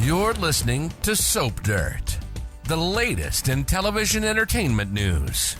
You're listening to Soap Dirt, the latest in television entertainment news.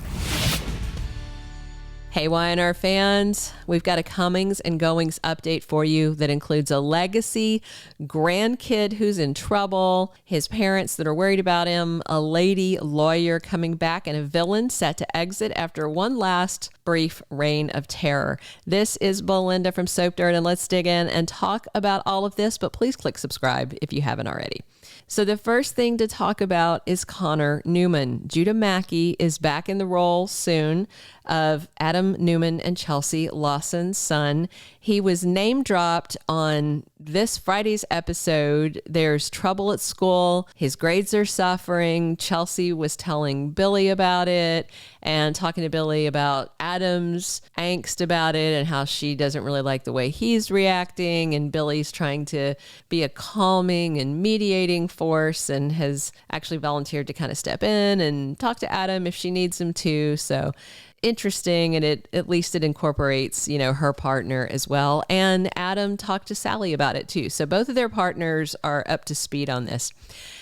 Hey, YNR fans, we've got a comings and goings update for you that includes a legacy grandkid who's in trouble, his parents that are worried about him, a lady lawyer coming back, and a villain set to exit after one last brief reign of terror. This is Belinda from Soap Dirt, and let's dig in and talk about all of this, but please click subscribe if you haven't already. So the first thing to talk about is Connor Newman. Judah Mackey is back in the role soon of Adam Newman and Chelsea Lawson's son. He was name dropped on this Friday's episode. There's trouble at school. His grades are suffering. Chelsea was telling Billy about it and talking to Billy about Adam's angst about it and how she doesn't really like the way he's reacting. And Billy's trying to be a calming and mediating force and has actually volunteered to kind of step in and talk to Adam if she needs him to. So interesting, and at least it incorporates, her partner as well. And Adam talked to Sally about it too. So both of their partners are up to speed on this.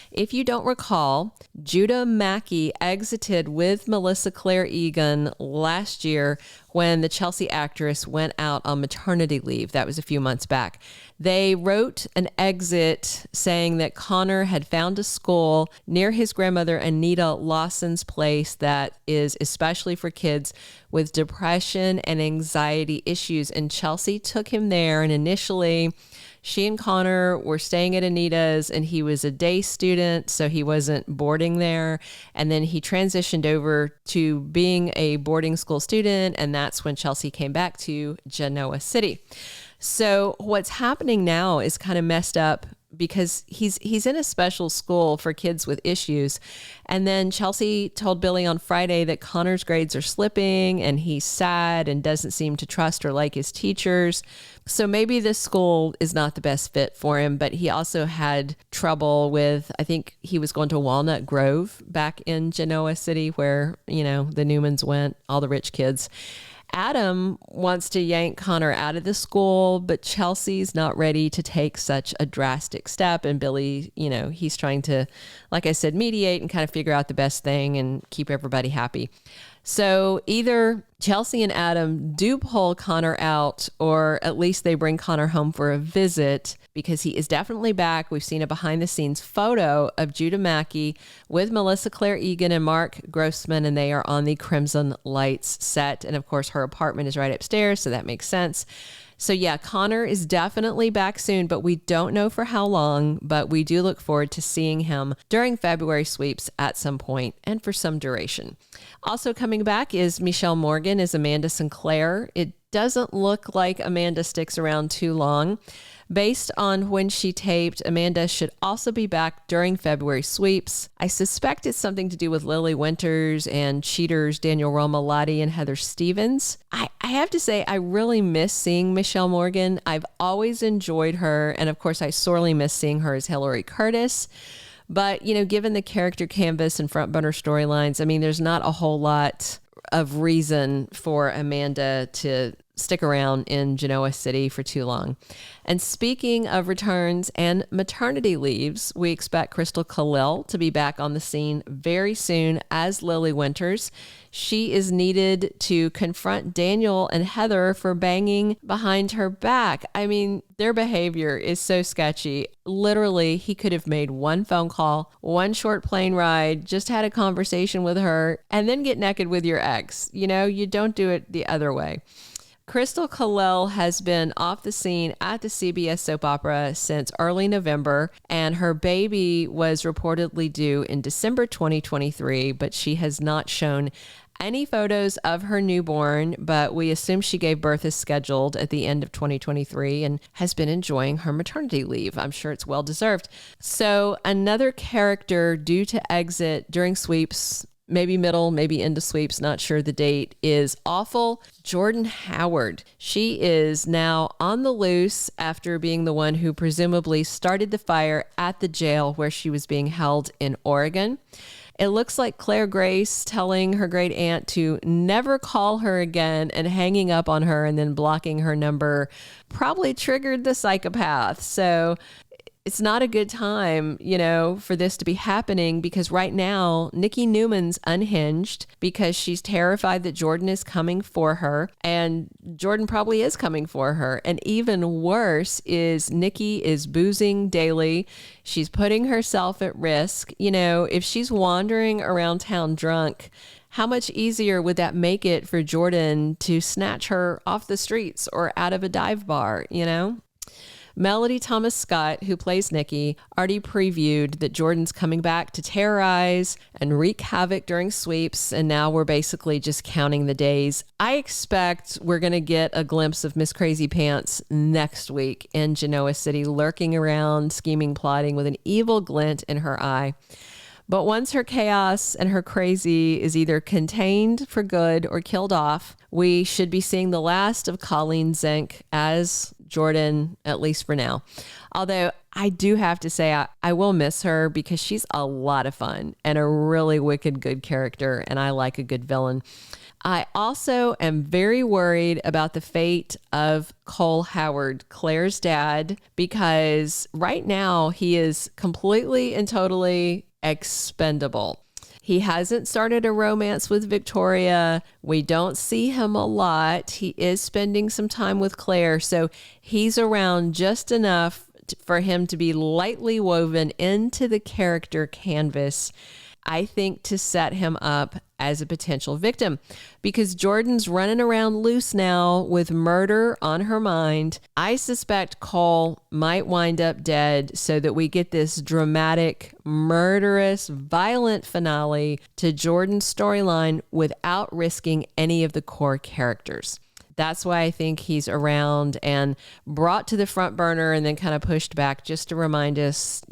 If you don't recall, Judah Mackey exited with Melissa Claire Egan last year when the Chelsea actress went out on maternity leave. That was a few months back. They wrote an exit saying that Connor had found a school near his grandmother Anita Lawson's place that is especially for kids with depression and anxiety issues. And Chelsea took him there, and initially she and Connor were staying at Anita's, and he was a day student, so he wasn't boarding there. And then he transitioned over to being a boarding school student, and that's when Chelsea came back to Genoa City. So what's happening now is kind of messed up because he's in a special school for kids with issues. And then Chelsea told Billy on Friday that Connor's grades are slipping and he's sad and doesn't seem to trust or like his teachers. So maybe this school is not the best fit for him, but he also had trouble with, I think he was going to Walnut Grove back in Genoa City where, the Newmans went, all the rich kids. Adam wants to yank Connor out of the school, but Chelsea's not ready to take such a drastic step. And Billy, he's trying to, like I said, mediate and kind of figure out the best thing and keep everybody happy. So either Chelsea and Adam do pull Connor out, or at least they bring Connor home for a visit because he is definitely back. We've seen a behind the scenes photo of Judah Mackey with Melissa Claire Egan and Mark Grossman, and they are on the Crimson Lights set. And of course, her apartment is right upstairs, so that makes sense. So yeah, Connor is definitely back soon, but we don't know for how long, but we do look forward to seeing him during February sweeps at some point and for some duration. Also coming back is Mishael Morgan as Amanda Sinclair. It doesn't look like Amanda sticks around too long. Based on when she taped, Amanda should also be back during February sweeps. I suspect it's something to do with Lily Winters and cheaters Daniel Romalotti and Heather Stevens. I have to say, I really miss seeing Mishael Morgan. I've always enjoyed her. And of course, I sorely miss seeing her as Hillary Curtis. But, given the character canvas and front burner storylines, there's not a whole lot of reason for Amanda to stick around in Genoa City for too long. And speaking of returns and maternity leaves, we expect Christel Khalil to be back on the scene very soon as Lily Winters. She is needed to confront Daniel and Heather for banging behind her back. Their behavior is so sketchy. Literally, he could have made one phone call, one short plane ride, just had a conversation with her, and then get naked with your ex. You don't do it the other way. Christel Khalil has been off the scene at the CBS soap opera since early November, and her baby was reportedly due in December 2023, but she has not shown any photos of her newborn, but we assume she gave birth as scheduled at the end of 2023 and has been enjoying her maternity leave. I'm sure it's well deserved. So another character due to exit during sweeps, maybe middle, maybe into sweeps, not sure the date, is Awful Jordan Howard. She is now on the loose after being the one who presumably started the fire at the jail where she was being held in Oregon. It looks like Claire Grace telling her great aunt to never call her again and hanging up on her and then blocking her number probably triggered the psychopath. So it's not a good time, for this to be happening, because right now Nikki Newman's unhinged because she's terrified that Jordan is coming for her, and Jordan probably is coming for her. And even worse is Nikki is boozing daily. She's putting herself at risk. If she's wandering around town drunk, how much easier would that make it for Jordan to snatch her off the streets or out of a dive bar, Melody Thomas Scott, who plays Nikki, already previewed that Jordan's coming back to terrorize and wreak havoc during sweeps, and now we're basically just counting the days. I expect we're going to get a glimpse of Miss Crazy Pants next week in Genoa City, lurking around, scheming, plotting with an evil glint in her eye. But once her chaos and her crazy is either contained for good or killed off, we should be seeing the last of Colleen Zenk as Jordan, at least for now. Although I do have to say I will miss her because she's a lot of fun and a really wicked good character, and I like a good villain. I also am very worried about the fate of Cole Howard, Claire's dad, because right now he is completely and totally expendable. He hasn't started a romance with Victoria. We don't see him a lot. He is spending some time with Claire, so he's around just enough for him to be lightly woven into the character canvas, I think, to set him up as a potential victim, because Jordan's running around loose now with murder on her mind. I suspect Cole might wind up dead so that we get this dramatic, murderous, violent finale to Jordan's storyline without risking any of the core characters. That's why I think he's around and brought to the front burner and then kind of pushed back just to remind us,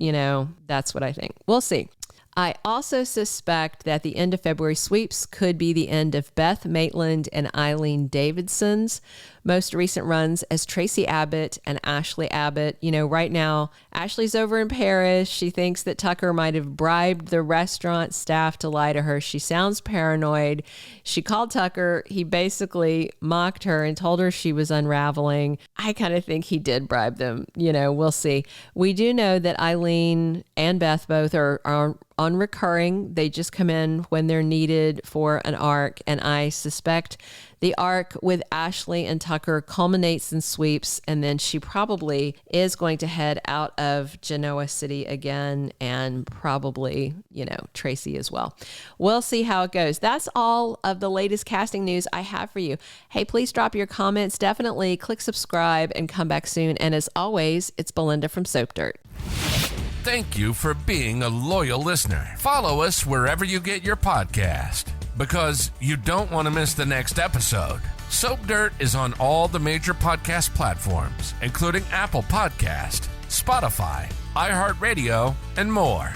that's what I think. We'll see. I also suspect that the end of February sweeps could be the end of Beth Maitland and Eileen Davidson's most recent runs as Traci Abbott and Ashley Abbott. Right now, Ashley's over in Paris. She thinks that Tucker might have bribed the restaurant staff to lie to her. She sounds paranoid. She called Tucker. He basically mocked her and told her she was unraveling. I kind of think he did bribe them. We'll see. We do know that Eileen and Beth both are on recurring. They just come in when they're needed for an arc, and I suspect the arc with Ashley and Tucker culminates in sweeps, and then she probably is going to head out of Genoa City again, and probably, Traci as well. We'll see how it goes. That's all of the latest casting news I have for you. Hey, please drop your comments. Definitely click subscribe and come back soon. And as always, it's Belinda from Soap Dirt. Thank you for being a loyal listener. Follow us wherever you get your podcast, because you don't want to miss the next episode. Soap Dirt is on all the major podcast platforms, including Apple Podcast, Spotify, iHeartRadio, and more.